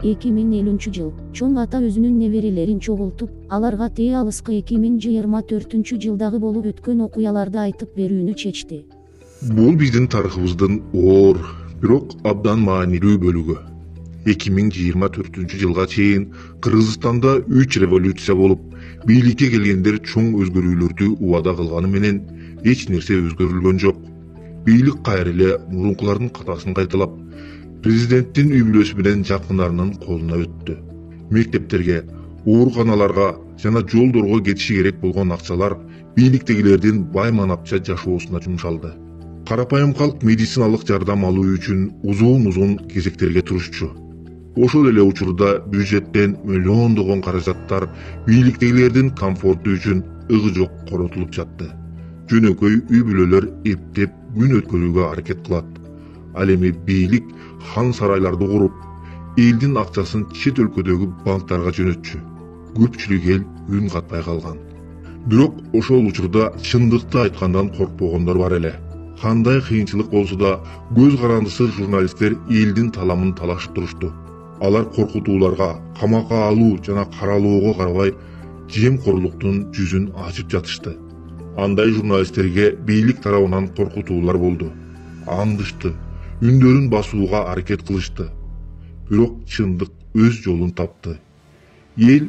2050 чоң ата өзүнүн неберелерин чогултуп, аларга тээ алыскы 2024 жылдагы болуп өткөн окуяларды айтып берүүнү чечти. Бул биздин тарыхыбыздын оор, бирок абдан маанилүү бөлүгү. 2024 жылга чейин Кыргызстанда 3 революция болуп, бийликке келгендер чоң өзгөрүүлөрдү убада кылганы менен эч нерсе өзгөрүлгөн жок. Бийлик кайра эле мурункулардын катасын кайталап, президенттин үй бүлөсү менен жакындарынын колуна өттү. Мектептерге, ооруканаларга жана жолдорго кетиши керек болгон акчалар бийликтегилердин бай манапча жашоосуна жумшалды. Карапайым калк медициналык жардам алуу үчүн узун кезектерге турушчу. Ошол эле учурда бюджеттен миллиондогон каражаттар бийликтегилердин комфорту үчүн ыгы жок коротулуп жатты. Жөнөкөй үй бүлөлөр эптеп күн өткөрүүгө аракет кылат. Ал эми бийлик хан сарайларды куруп, элдин акчасын чет өлкөдөгү банктарга жөнөтчү. Көпчүлүк эл үн катпай калган. Бирок ошол учурда чындыкты айткандан коркпогондор бар эле. Кандай кыйынчылык болсо да көз карандысыз журналисттер элдин таламын талашып турушту. Алар коркутууларга, камакка алуу жана каралоого карабай, жемкорлуктун жүзүн ачып жатышты. Андай журналисттерге бийлик тарабынан коркутуулар болду. Аңдышты, үндөрүн басууга аракет кылышты. Бирок чындык өз жолун тапты. Эл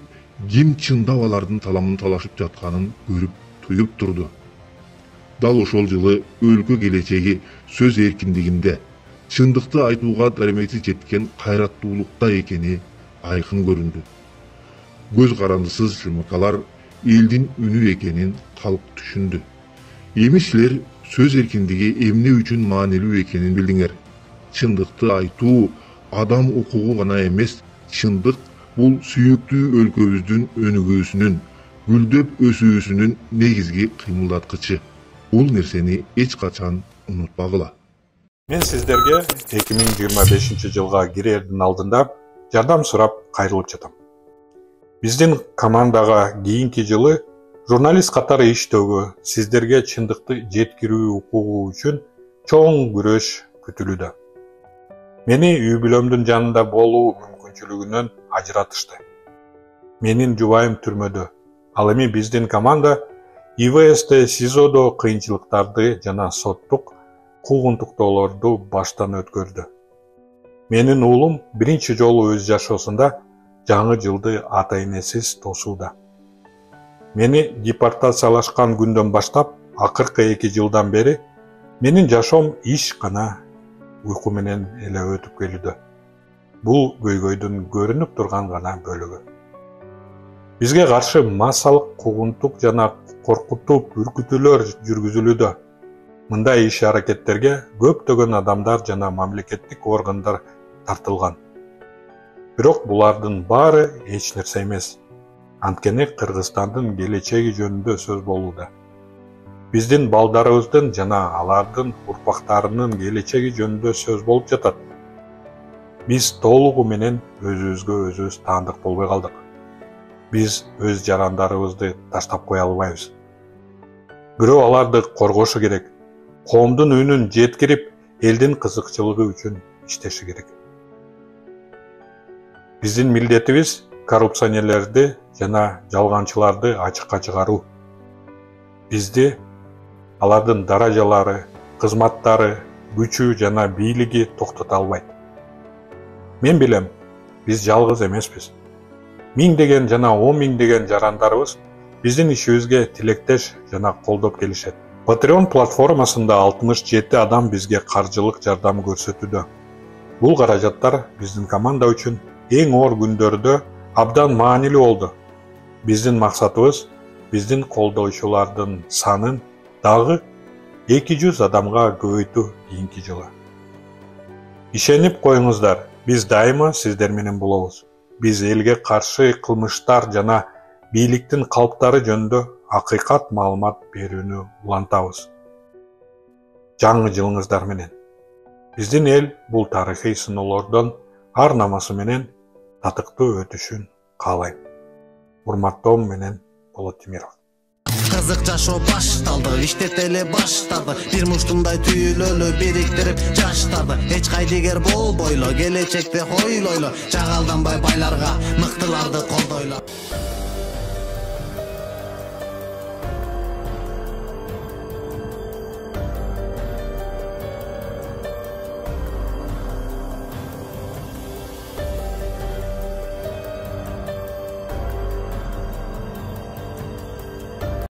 ким чындап алардын таламын талашып жатканын көрүп, туюп турду. Дал ошол жылы өлкө келечеги сөз эркиндигинде, чындыкты айтууга даремети жеткен кайраттуулукта экени айкын көрүндү. Көз карандысыз жумакалар элдин үнү экенин калк түшүндү. Эми силер сөз эркиндиги эмне үчүн маанилүү экенин билдиңер. Чындыкты айтуу адам укугу гана эмес, чындык бул сүйүктүү өлкөбүздүн өнүгүүсүнүн, гүлдөп өсүүсүнүн негизги кыймылдаткычы. Бул нерсени эч качан унутпагыла. Мен сиздерге 2025 жылга кирердин алдында жардам сурап кайрылып жатам. Биздин командага кийинки жылы журналист катары иштөөгө, сиздерге чындыкты жеткирүү укугу үчүн чоң күрөш күтүлүүдө. Мени үй бүлөмдүн жанында болуу мүмкүнчүлүгүнөн ажыратышты. Менин жубайым түрмөдө. Ал эми биздин команда ИВС'те СИЗОдо кыйынчылыктарды жана соттук куугунтуктоолорду баштан өткөрдү. Менин уулум биринчи жолу өз жашоосунда жаңы жылды ата-энесиз тосууда. Мени депортациялашкан күндөн баштап, акыркы 2 жылдан бери менин жашоом иш гана, уйку менен эле өтүп келүүдө. Бул көйгөйдүн көрүнүп турган гана бөлүгү. Бизге каршы массалык куугунтук жана коркутуп үркүтүүлөр жүргүзүлүүдө. Мындай иш-аракеттерге көптөгөн адамдар жана мамлекеттик органдар тартылган. Бирок булардын баары эч нерсе эмес. Анткени Кыргызстандын келечеги жөнүндө сөз болууда. Биздин балдарыбыздын жана алардын урпактарынын келечеги жөнүндө сөз болуп жатат. Биз толугу менен өзүбүзгө өзүбүз таандык болбой калдык. Биз өз жарандарыбызды таштап кое албайбыз. Бирөө аларды коргошу керек. Коомдун үнүн жеткирип, элдин кызыкчылыгы үчүн иштеши керек. Биздин милдетибиз коррупционерлерди жана жалганчыларды ачыкка чыгаруу. Бизди алардын даражалары, кызматтары, күчү жана бийлиги токтото албайт. Мен билем, биз жалгыз эмеспиз. Миңдеген жана 10 миңдеген жарандарыбыз биздин ишибизге тилектеш жана колдоп келишет. Patreon платформасында 67 адам бизге каржылык жардам көрсөтүүдө. Бул каражаттар биздин команда үчүн эң оор күндөрдө абдан маанилүү болду. Биздин максатыбыз биздин колдоочулардын санын дагы 200 адамга көбөйтүү кийинки жылы. Ишенип коюңуздар, биз дайыма сиздер менен болобуз. Биз элге каршы кылмыштар жана бийликтин калптары жөнүндө акыйкат маалымат берүүнү улантабыз. Жаңы жылыңыздар менен. Биздин эл бул тарыхый сыноолордон ар намасы менен татыктуу өтүшүн каалайм. Урматтоом менен Болот Темиров. Kızık жашоо башталды, иштетели баштады. Бир муштумдай түйүлөлү бириктирип жаштарды. Эч кайдыгер болбойло, келечекти хойлойло. Жагалданбай байларга, мыктыларды колдойло.